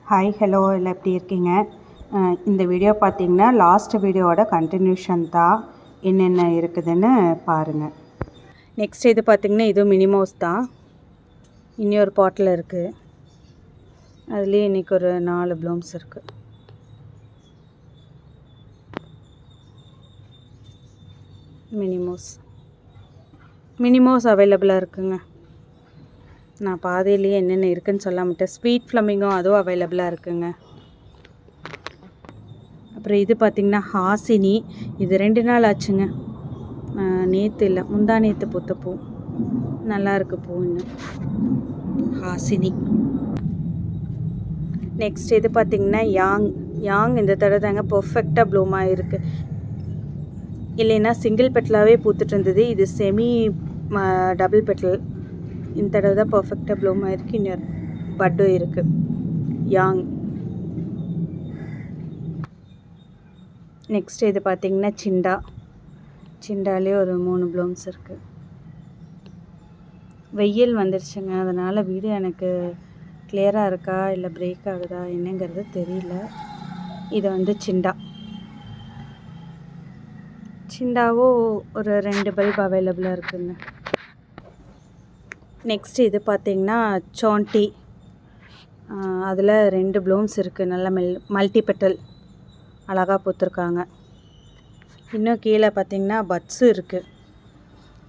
Hi hello எல்லாம் எப்படி இருக்கீங்க? இந்த வீடியோ பார்த்தீங்கன்னா லாஸ்ட் வீடியோவோட கண்டினியூஷன் தான். என்னென்ன இருக்குதுன்னு பாருங்கள். நெக்ஸ்ட் இது பார்த்திங்கன்னா இதுவும் மினிமோஸ் தான். இன்னொரு பாட்டில் இருக்குது. அதுலேயே இன்றைக்கி ஒரு 4 ப்ளூம்ஸ் இருக்குது. மினிமோஸ் அவைலபிளாக இருக்குங்க. நான் பாதியிலேயே என்னென்ன இருக்குதுன்னு சொல்ல மாட்டேன். ஸ்வீட் ஃப்ளமிங்கும் அதுவும் அவைலபிளாக இருக்குங்க. அப்புறம் இது பார்த்திங்கன்னா ஹாசினி. இது 2 நாள் ஆச்சுங்க. நேற்று இல்லை, முந்தா நேற்று பூத்த பூ. நல்லாயிருக்கு பூ. இன்னும் ஹாசினி. நெக்ஸ்ட் இது பார்த்திங்கன்னா யாங் இந்த தடவை தாங்க பர்ஃபெக்டாக ப்ளூமாக இருக்குது. இல்லைன்னா சிங்கிள் பெட்டலாகவே பூத்துட்டு இருந்தது. இது செமி டபுள் பெட்டல். இந்த தடவை தான் பர்ஃபெக்டாக ப்ளூமாக இருக்குது. இன்னொரு பட்டும் இருக்குது. யாங். நெக்ஸ்ட் இது பார்த்திங்கன்னா சிண்டாலே ஒரு 3 ப்ளூம்ஸ் இருக்குது. வெயில் வந்துருச்சுங்க, அதனால் வீடியோ எனக்கு கிளியராக இருக்கா இல்லை பிரேக் ஆகுதா என்னங்கிறது தெரியல. இது வந்து சிண்டாவும் ஒரு 2 பல்ப் அவைலபிளாக இருக்குங்க. நெக்ஸ்ட் இது பார்த்திங்கன்னா சோண்டி. அதில் 2 ப்ளூம்ஸ் இருக்குது. நல்ல மல்டி பெட்டல் அழகாக பூத்துருக்காங்க. இன்னும் கீழே பார்த்திங்கன்னா பட்ஸும் இருக்குது.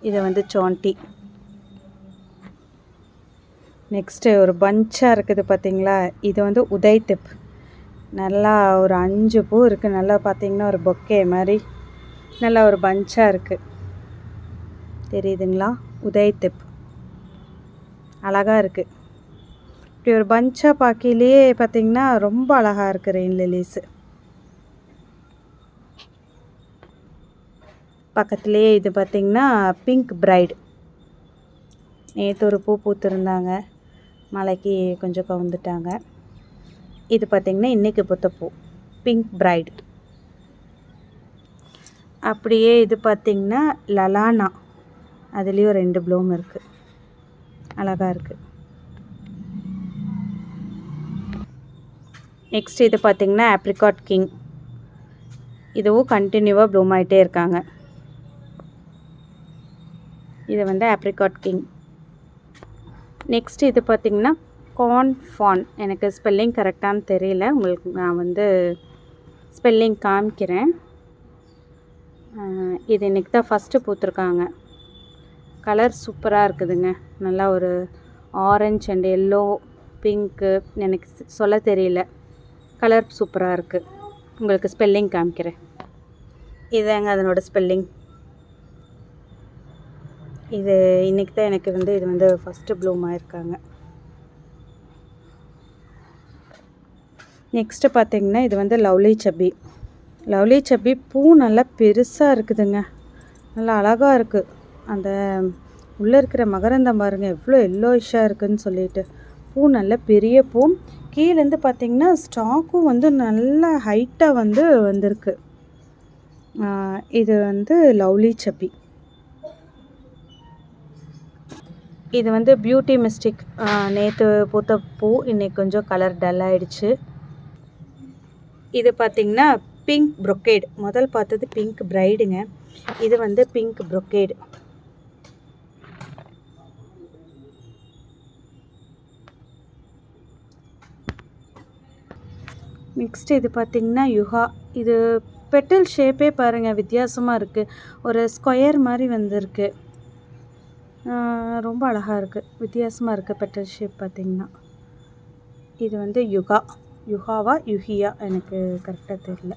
இது வந்து சோண்டி. நெக்ஸ்ட்டு ஒரு பஞ்சாக இருக்குது பார்த்திங்களா, இது வந்து உதய்திப். நல்லா ஒரு 5 பூ இருக்குது. நல்லா பார்த்திங்கன்னா ஒரு பொக்கே மாதிரி நல்லா ஒரு பஞ்சாக இருக்குது. தெரியுதுங்களா? உதய்திப் அழகாக இருக்குது. இப்படி ஒரு பஞ்சாக பார்க்கையிலேயே பார்த்திங்கன்னா ரொம்ப அழகாக இருக்குது. ரெயின் லில்லிஸு பக்கத்துலேயே இது பார்த்திங்கன்னா பிங்க் பிரைடு. நேற்று ஒரு பூ பூத்துருந்தாங்க, மழைக்கு கொஞ்சம் கவுந்துட்டாங்க. இது பார்த்திங்கன்னா இன்றைக்கி பூத்த பூ பிங்க் பிரைடு. அப்படியே இது பார்த்திங்கன்னா லலானா. அதுலேயும் 2 ப்ளூம் இருக்குது. அழகாக இருக்குது. நெக்ஸ்ட் இது பார்த்திங்கன்னா ஆப்ரிகாட் கிங். இதுவும் கண்டினியூவாக ப்ளூம் ஆகிட்டே இருக்காங்க. இது வந்து ஆப்ரிகாட் கிங். நெக்ஸ்ட் இது பார்த்திங்கன்னா கான்ஃபான். எனக்கு ஸ்பெல்லிங் கரெக்டானு தெரியல, உங்களுக்கு நான் வந்து ஸ்பெல்லிங் காமிக்கிறேன். இது இன்றைக்கி தான் ஃபஸ்ட்டு பூத்துருக்காங்க. கலர் சூப்பராக இருக்குதுங்க. நல்லா ஒரு ஆரஞ்சு அண்ட் எல்லோ பிங்க்கு, எனக்கு சொல்ல தெரியல. கலர் சூப்பராக இருக்குது. உங்களுக்கு ஸ்பெல்லிங் காமிக்கிறேன். இதாங்க அதனோட ஸ்பெல்லிங். இது இன்றைக்கி தான் எனக்கு வந்து இது வந்து ஃபஸ்ட்டு ப்ளூம் ஆகிருக்காங்க. நெக்ஸ்ட்டு பார்த்திங்கன்னா இது வந்து லவ்லி சப்பி பூ நல்லா பெருசாக இருக்குதுங்க. நல்லா அழகாக இருக்குது. அந்த உள்ளே இருக்கிற மகரந்தம் பாருங்கள் எவ்வளோ எல்லோயிஷாக இருக்குதுன்னு சொல்லிட்டு. பூ நல்ல பெரிய பூ. கீழேருந்து பார்த்திங்கன்னா ஸ்டாக்கும் வந்து நல்லா ஹைட்டாக வந்திருக்கு. இது வந்து லவ்லி சப்பி. இது வந்து பியூட்டி மிஸ்டிக். நேற்று பூத்த பூ இன்றைக்கி கொஞ்சம் கலர் டல் ஆகிடுச்சு. இது பார்த்திங்கன்னா பிங்க் ப்ரொக்கேடு. முதல் பார்த்தது பிங்க் பிரைடுங்க. இது வந்து பிங்க் ப்ரொக்கேடு. நெக்ஸ்ட் இது பார்த்திங்கன்னா யுகா. இது பெட்டல் ஷேப்பே பாருங்கள் வித்தியாசமாக இருக்குது. ஒரு ஸ்கொயர் மாதிரி வந்திருக்கு. ரொம்ப அழகாக இருக்குது, வித்தியாசமாக இருக்குது பெட்டல் ஷேப் பார்த்திங்கன்னா. இது வந்து யுகாவா யுஹியா எனக்கு கரெக்டாக தெரியல.